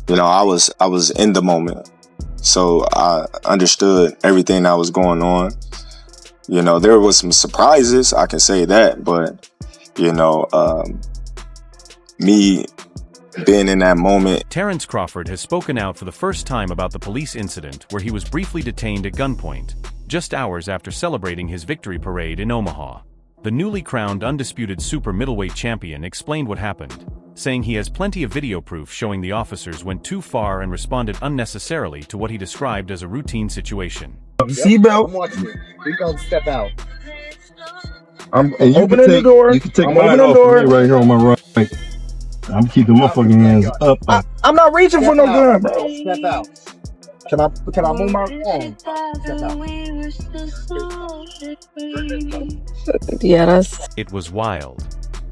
I was in the moment. So I understood everything that was going on. There was some surprises, I can say that, but me being in that moment. Terence Crawford has spoken out for the first time about the police incident where he was briefly detained at gunpoint, just hours after celebrating his victory parade in Omaha. The newly crowned undisputed super middleweight champion explained what happened, saying he has plenty of video proof showing the officers went too far and responded unnecessarily to what he described as a routine situation. Seatbelt. I'm watching you. You're gonna step out. I'm opening the door. You can take I'm mine opening the off door of me right here on my right. I'm keeping my fucking hands up. I'm not reaching for no gun, bro. Step out. Can I move my arm? Step out. Yeah, It was wild.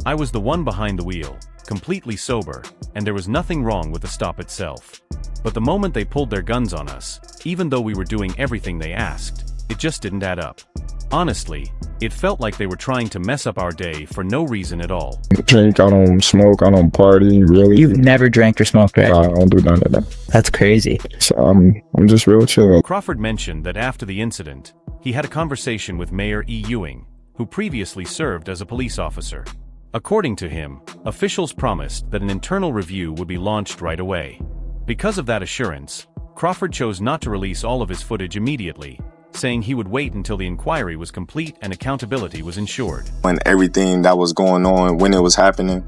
I was the one behind the wheel, completely sober, and there was nothing wrong with the stop itself. But the moment they pulled their guns on us, even though we were doing everything they asked, it just didn't add up. Honestly, it felt like they were trying to mess up our day for no reason at all. Drink, I don't smoke, I don't party, really. You've never drank or smoked, right? I don't do none of that. That's crazy. So I'm just real chill. Crawford mentioned that after the incident, he had a conversation with Mayor E. Ewing, who previously served as a police officer. According to him, officials promised that an internal review would be launched right away. Because of that assurance, Crawford chose not to release all of his footage immediately, saying he would wait until the inquiry was complete and accountability was ensured. When everything that was going on, when it was happening,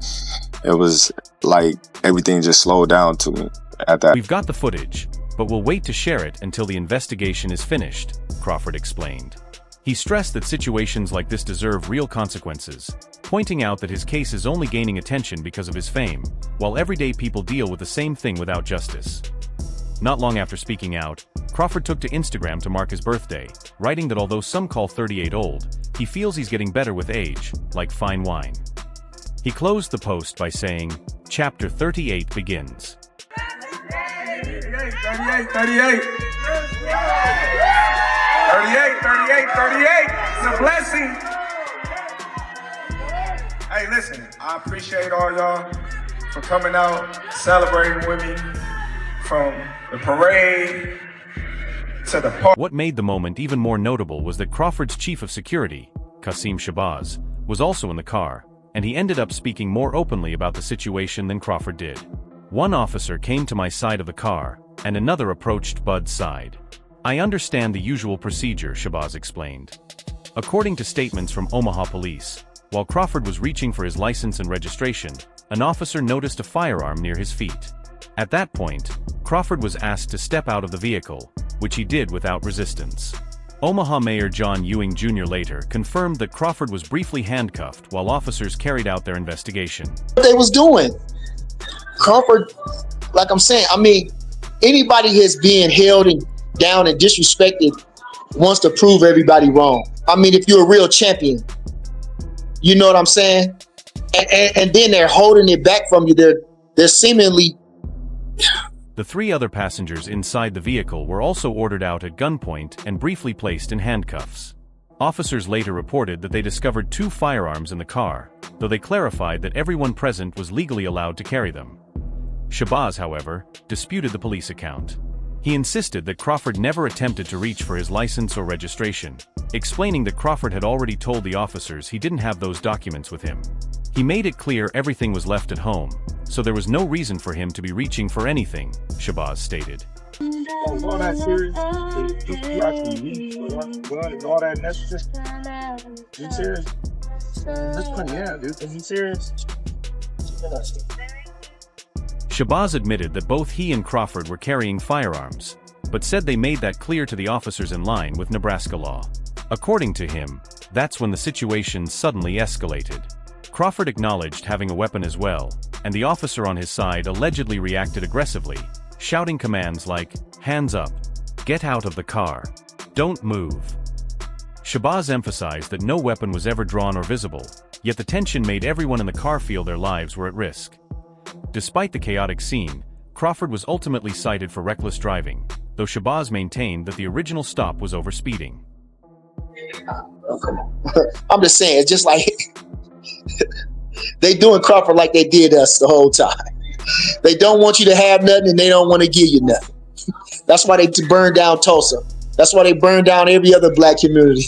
it was like everything just slowed down to me at that. We've got the footage, but we'll wait to share it until the investigation is finished, Crawford explained. He stressed that situations like this deserve real consequences, pointing out that his case is only gaining attention because of his fame, while everyday people deal with the same thing without justice. Not long after speaking out, Crawford took to Instagram to mark his birthday, writing that although some call 38 old, he feels he's getting better with age, like fine wine. He closed the post by saying, "Chapter 38 begins." 38. It's a blessing. Hey, listen, I appreciate all y'all for coming out, celebrating with me, from the parade to the park. What made the moment even more notable was that Crawford's chief of security, Qasim Shabazz, was also in the car, and he ended up speaking more openly about the situation than Crawford did. One officer came to my side of the car, and another approached Bud's side. I understand the usual procedure, Shabazz explained. According to statements from Omaha police, while Crawford was reaching for his license and registration, an officer noticed a firearm near his feet. At that point, Crawford was asked to step out of the vehicle, which he did without resistance. Omaha Mayor John Ewing Jr. later confirmed that Crawford was briefly handcuffed while officers carried out their investigation. What they was doing, Crawford, like I'm saying, anybody that's being held down and disrespected wants to prove everybody wrong. If you're a real champion, you know what I'm saying? And then they're holding it back from you. They're seemingly... The three other passengers inside the vehicle were also ordered out at gunpoint and briefly placed in handcuffs. Officers later reported that they discovered 2 firearms in the car, though they clarified that everyone present was legally allowed to carry them. Shabazz, however, disputed the police account. He insisted that Crawford never attempted to reach for his license or registration, explaining that Crawford had already told the officers he didn't have those documents with him. He made it clear everything was left at home, so there was no reason for him to be reaching for anything, Shabazz stated. All that serious? You actually need gun and all that necessary? You serious? Just put dude. Is he serious? Shabazz admitted that both he and Crawford were carrying firearms, but said they made that clear to the officers in line with Nebraska law. According to him, that's when the situation suddenly escalated. Crawford acknowledged having a weapon as well, and the officer on his side allegedly reacted aggressively, shouting commands like, "Hands up," "Get out of the car," "Don't move." Shabazz emphasized that no weapon was ever drawn or visible, yet the tension made everyone in the car feel their lives were at risk. Despite the chaotic scene, Crawford was ultimately cited for reckless driving, though Shabazz maintained that the original stop was overspeeding. I'm just saying, it's just like they doing Crawford like they did us the whole time. They don't want you to have nothing, and they don't want to give you nothing. That's why they burned down Tulsa. That's why they burned down every other black community.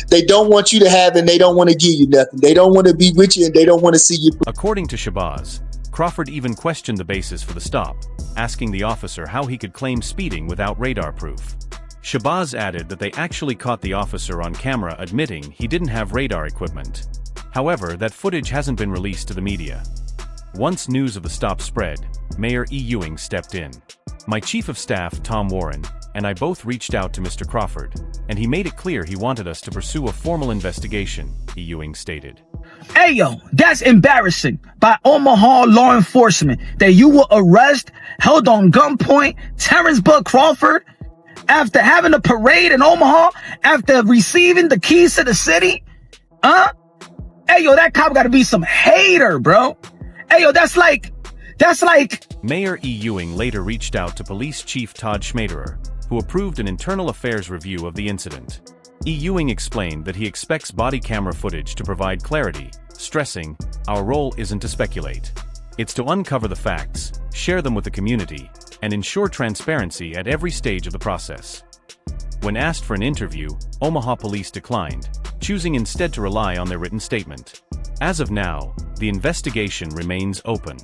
They don't want you to have, and they don't want to give you nothing. They don't want to be with you, and they don't want to see you. According to Shabazz, Crawford even questioned the basis for the stop, asking the officer how he could claim speeding without radar proof. Shabazz added that they actually caught the officer on camera admitting he didn't have radar equipment. However, that footage hasn't been released to the media. Once news of the stop spread, Mayor E. Ewing stepped in. My chief of staff, Tom Warren, and I both reached out to Mr. Crawford, and he made it clear he wanted us to pursue a formal investigation, E. Ewing stated. Hey yo, that's embarrassing by Omaha law enforcement that you will arrest, held on gunpoint, Terence Crawford after having a parade in Omaha, after receiving the keys to the city? Hey yo, that cop gotta be some hater, bro. Hey yo, that's like... Mayor E. Ewing later reached out to Police Chief Todd Schmaderer, who approved an internal affairs review of the incident. E. Ewing explained that he expects body camera footage to provide clarity, stressing, "Our role isn't to speculate. It's to uncover the facts, share them with the community, and ensure transparency at every stage of the process." When asked for an interview, Omaha police declined, choosing instead to rely on their written statement. As of now, the investigation remains open.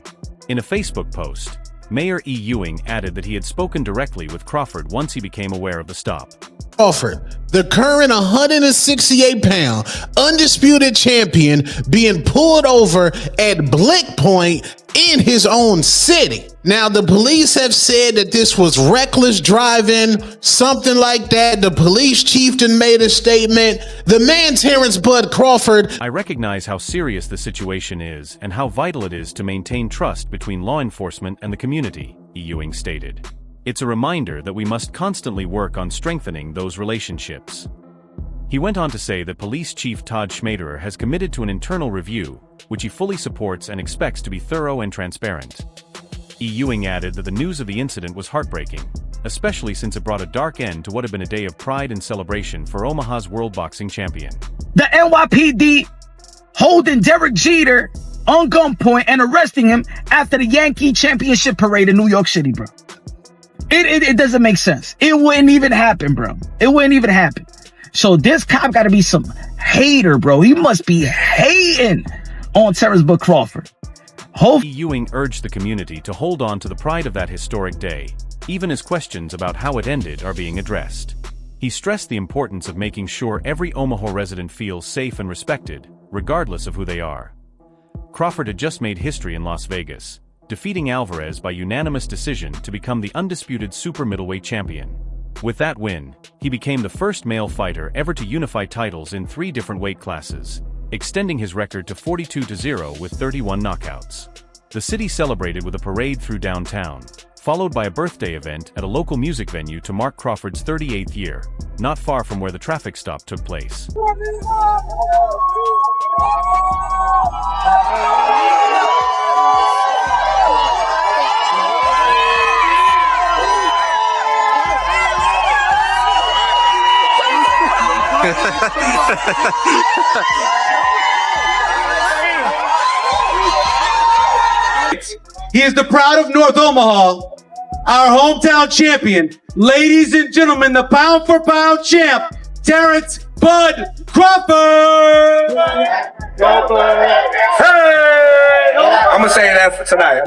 In a Facebook post, Mayor E. Ewing added that he had spoken directly with Crawford once he became aware of the stop. Crawford, the current 168-pound undisputed champion, being pulled over at Blick Point in his own city. Now, the police have said that this was reckless driving, something like that. The police chieftain made a statement. The man, Terence Crawford. I recognize how serious the situation is and how vital it is to maintain trust between law enforcement and the community, E. Ewing stated. It's a reminder that we must constantly work on strengthening those relationships. He went on to say that Police Chief Todd Schmaderer has committed to an internal review, which he fully supports and expects to be thorough and transparent. E. Ewing added that the news of the incident was heartbreaking, especially since it brought a dark end to what had been a day of pride and celebration for Omaha's world boxing champion. The NYPD holding Derek Jeter on gunpoint and arresting him after the Yankee championship parade in New York City, bro. It doesn't make sense. It wouldn't even happen, bro. It wouldn't even happen. So this cop got to be some hater, bro. He must be hating on Terence Crawford. E. Ewing urged the community to hold on to the pride of that historic day, even as questions about how it ended are being addressed. He stressed the importance of making sure every Omaha resident feels safe and respected, regardless of who they are. Crawford had just made history in Las Vegas, defeating Alvarez by unanimous decision to become the undisputed super middleweight champion. With that win, he became the first male fighter ever to unify titles in 3 different weight classes, extending his record to 42-0 with 31 knockouts. The city celebrated with a parade through downtown, followed by a birthday event at a local music venue to mark Crawford's 38th year, not far from where the traffic stop took place. He is the pride of North Omaha, our hometown champion. Ladies and gentlemen, the pound for pound champ, Terence Bud Crawford! Hey! I'm gonna say that for tonight.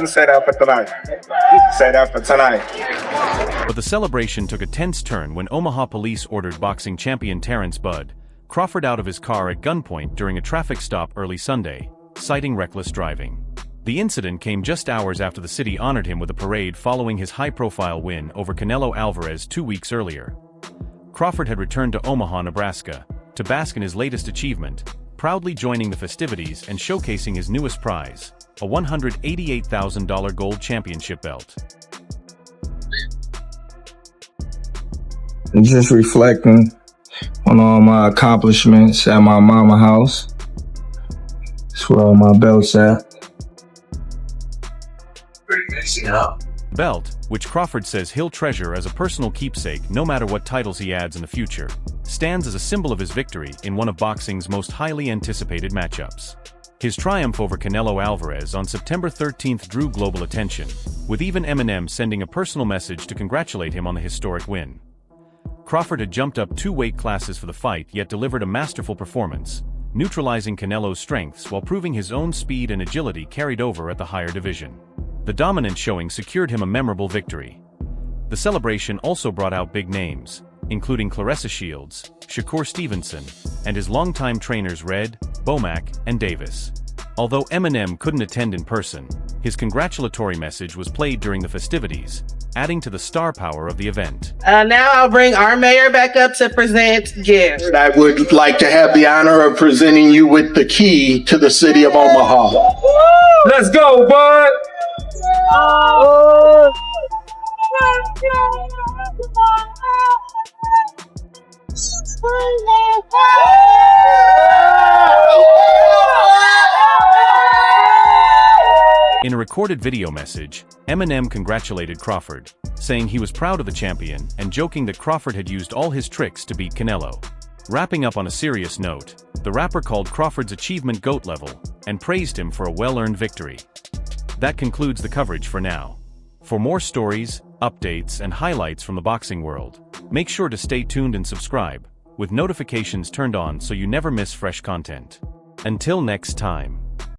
But the celebration took a tense turn when Omaha police ordered boxing champion Terence Bud Crawford out of his car at gunpoint during a traffic stop early Sunday, citing reckless driving. The incident came just hours after the city honored him with a parade following his high-profile win over Canelo Alvarez 2 weeks earlier. Crawford had returned to Omaha, Nebraska, to bask in his latest achievement, proudly joining the festivities and showcasing his newest prize, a $188,000 gold championship belt. And just reflecting on all my accomplishments at my mama house. That's where all my belts at. Belt, which Crawford says he'll treasure as a personal keepsake no matter what titles he adds in the future, stands as a symbol of his victory in one of boxing's most highly anticipated matchups. His triumph over Canelo Alvarez on September 13th drew global attention, with even Eminem sending a personal message to congratulate him on the historic win. Crawford had jumped up 2 weight classes for the fight yet delivered a masterful performance, neutralizing Canelo's strengths while proving his own speed and agility carried over at the higher division. The dominant showing secured him a memorable victory. The celebration also brought out big names, including Claressa Shields, Shakur Stevenson, and his longtime trainers Red, Bomac, and Davis. Although Eminem couldn't attend in person, his congratulatory message was played during the festivities, adding to the star power of the event. Now I'll bring our mayor back up to present gifts. I would like to have the honor of presenting you with the key to the city of Omaha. Let's go, bud. In a recorded video message, Eminem congratulated Crawford, saying he was proud of the champion and joking that Crawford had used all his tricks to beat Canelo. Wrapping up on a serious note, the rapper called Crawford's achievement GOAT level and praised him for a well-earned victory. That concludes the coverage for now. For more stories, updates, and highlights from the boxing world, make sure to stay tuned and subscribe, with notifications turned on so you never miss fresh content. Until next time.